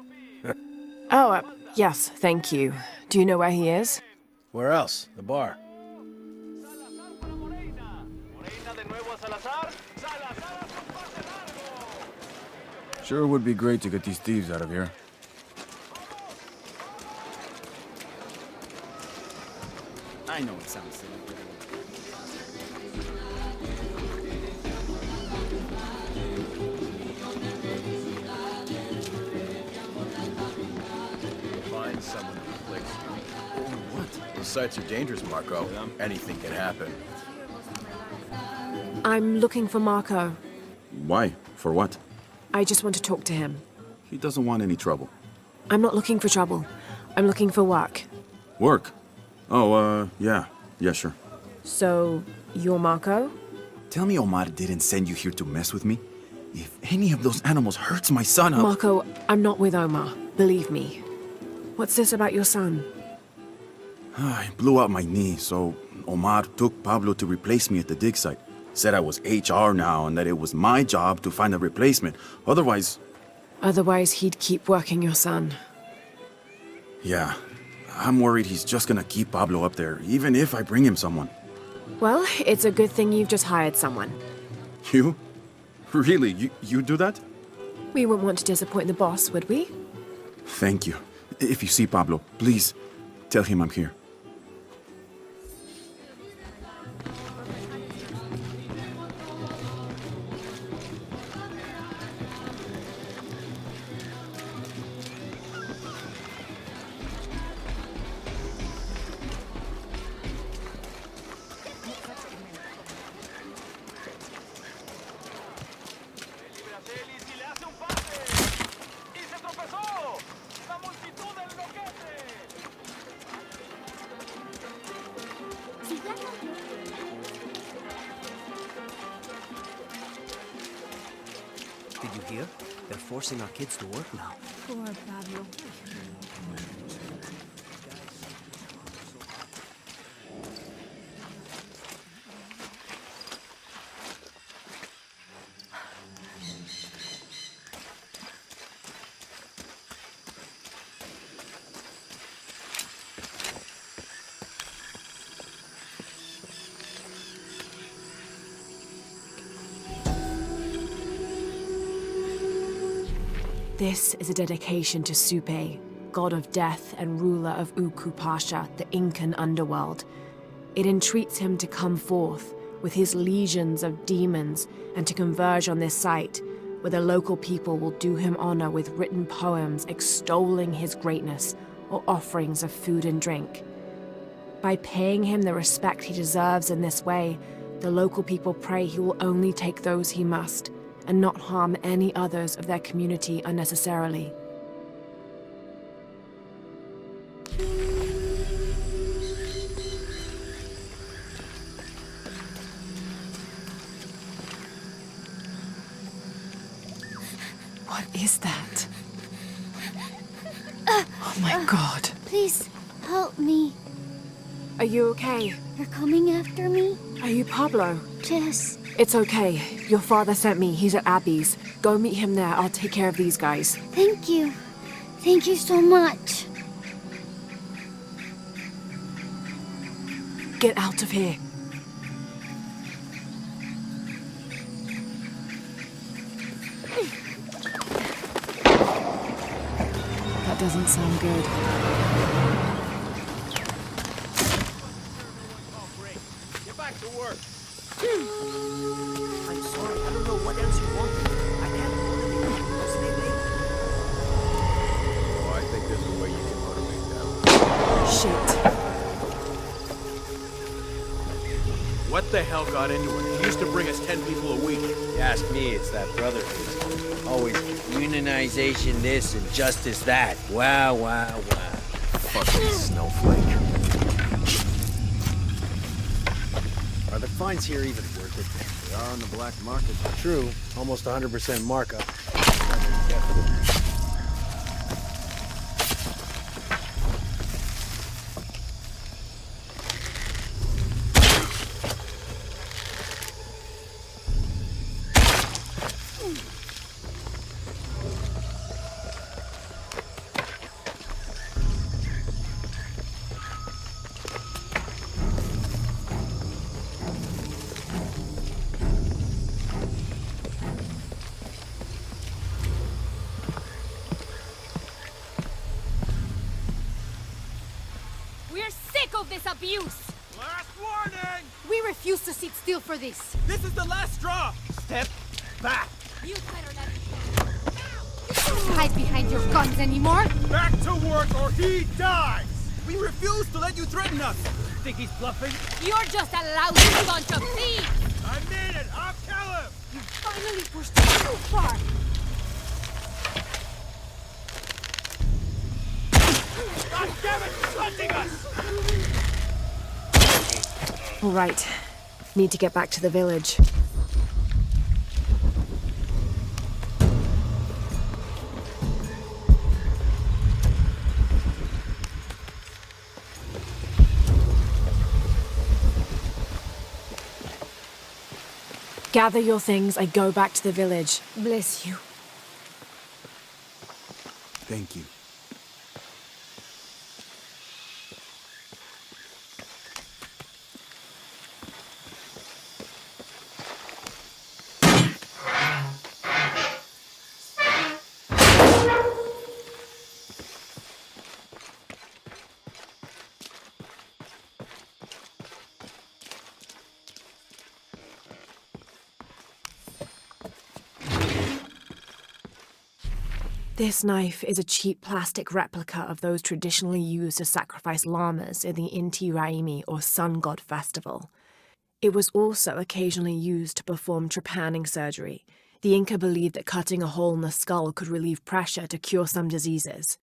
Yes, thank you. Do you know where he is? Where else? The bar. Sure would be great to get these thieves out of here. I know it sounds silly. Find someone who clicks you. Oh, what? Those sites are dangerous, Marco. Anything can happen. I'm looking for Marco. Why? For what? I just want to talk to him. He doesn't want any trouble. I'm not looking for trouble. I'm looking for work. Work? Oh, yeah. Yeah, sure. So, you're Marco? Tell me Omar didn't send you here to mess with me? If any of those animals hurts my son, I'll... Marco, I'm not with Omar. Believe me. What's this about your son? I blew out my knee, so Omar took Pablo to replace me at the dig site. Said I was HR now and that it was my job to find a replacement. Otherwise... Otherwise, he'd keep working your son. Yeah. I'm worried he's just gonna keep Pablo up there, even if I bring him someone. Well, it's a good thing you've just hired someone. You? Really? You do that? We wouldn't want to disappoint the boss, would we? Thank you. If you see Pablo, please tell him I'm here. Did you hear? They're forcing our kids to work now. Poor Pablo. This is a dedication to Supe, god of death and ruler of Uku Pasha, the Incan underworld. It entreats him to come forth with his legions of demons and to converge on this site, where the local people will do him honor with written poems extolling his greatness or offerings of food and drink. By paying him the respect he deserves in this way, the local people pray he will only take those he must, and not harm any others of their community unnecessarily. What is that? Oh my God. Please, help me. Are you okay? You're coming after me? Are you Pablo? Jess. It's okay. Your father sent me. He's at Abby's. Go meet him there. I'll take care of these guys. Thank you. Thank you so much. Get out of here. That doesn't sound good. Get back to work. I'm sorry, I don't know what else you want. I can't motivate you. I'll stay late. Oh, I think there's a way you can motivate them. Shit. What the hell got into it? He used to bring us 10 people a week. You ask me, it's that brotherhood. Always unionization this and justice that. Wow, wow, wow. Fucking snowflake. Are the fines here even worth it? They are on the black market. True. Almost 100% markup. Abuse! Last warning! We refuse to sit still for this. This is the last straw! Step back! You better let me hide behind your guns anymore? Back to work or he dies! We refuse to let you threaten us! Think he's bluffing? You're just a lousy bunch of thieves! I mean it! I'll kill him! You finally pushed too far! God damn it! It's hunting us! All right. Need to get back to the village. Gather your things and go back to the village. Bless you. Thank you. This knife is a cheap plastic replica of those traditionally used to sacrifice llamas in the Inti Raymi or Sun God Festival. It was also occasionally used to perform trepanning surgery. The Inca believed that cutting a hole in the skull could relieve pressure to cure some diseases.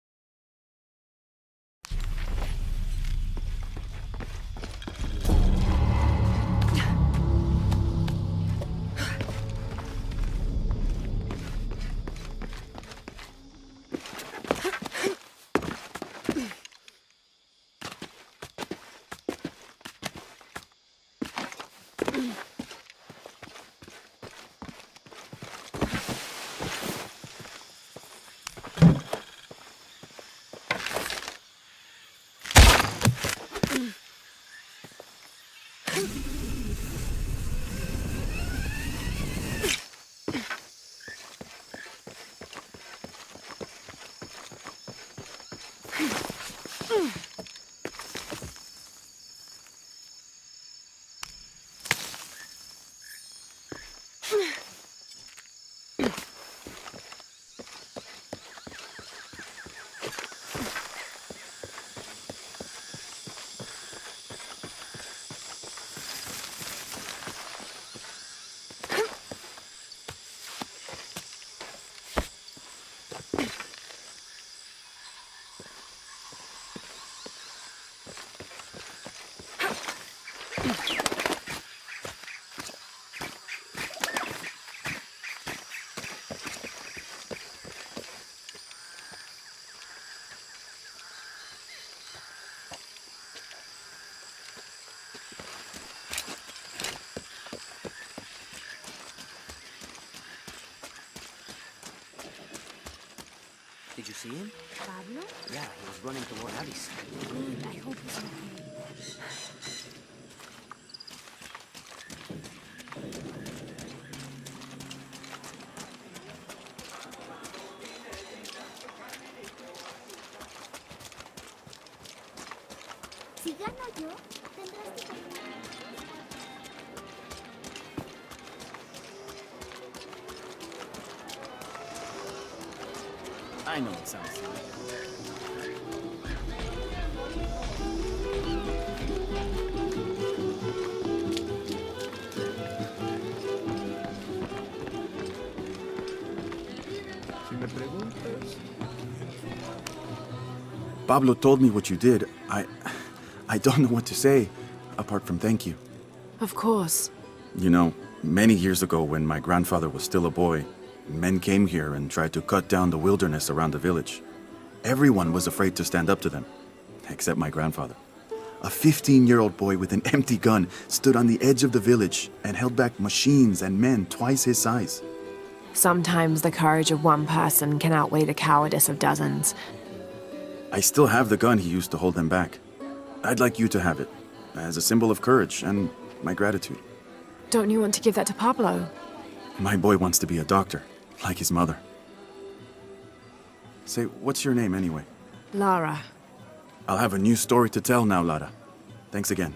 Did you see him? Pablo? Yeah, he was running toward Abby's. Good, I hope he's okay. Si gano yo, tendrás que comprar. I know it sounds silly. Si me preguntas... Pablo told me what you did. I don't know what to say, apart from thank you. Of course. You know, many years ago when my grandfather was still a boy, men came here and tried to cut down the wilderness around the village. Everyone was afraid to stand up to them, except my grandfather. A 15-year-old boy with an empty gun stood on the edge of the village and held back machines and men twice his size. Sometimes the courage of one person can outweigh the cowardice of dozens. I still have the gun he used to hold them back. I'd like you to have it, as a symbol of courage and my gratitude. Don't you want to give that to Pablo? My boy wants to be a doctor, like his mother. Say, what's your name anyway? Lara. I'll have a new story to tell now, Lara. Thanks again.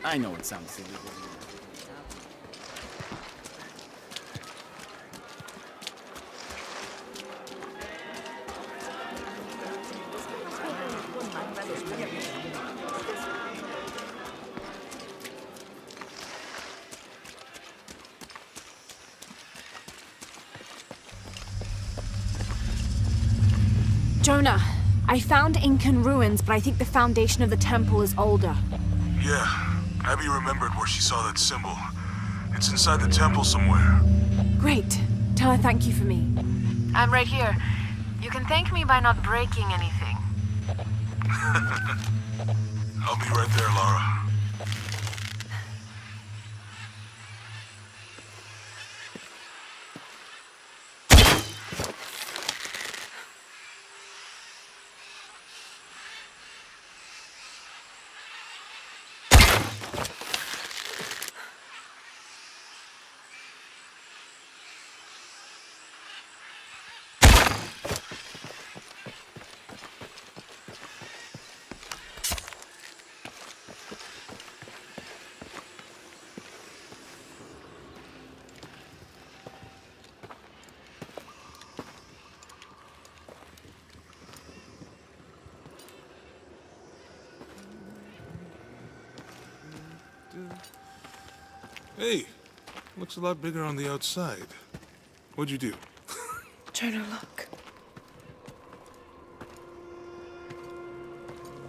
I know it sounds silly. Jonah, I found Incan ruins, but I think the foundation of the temple is older. Yeah, Abby remembered where she saw that symbol. It's inside the temple somewhere. Great. Tell her thank you for me. I'm right here. You can thank me by not breaking anything. I'll be right there, Lara. Hey, looks a lot bigger on the outside. What'd you do? Jonah, look.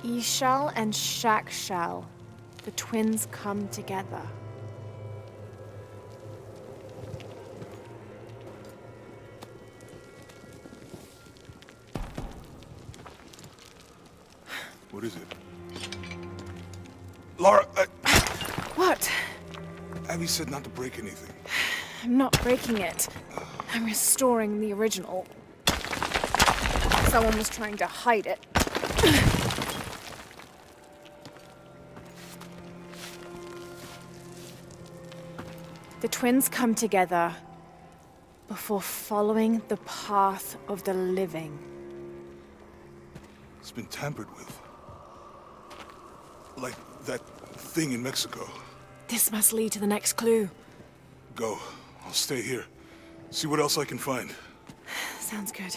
Ishal and Shakshal, the twins come together. What is it? Lara, What? Abby said not to break anything. I'm not breaking it. I'm restoring the original. Someone was trying to hide it. The twins come together before following the path of the living. It's been tampered with. Like that thing in Mexico. This must lead to the next clue. Go. I'll stay here. See what else I can find. Sounds good.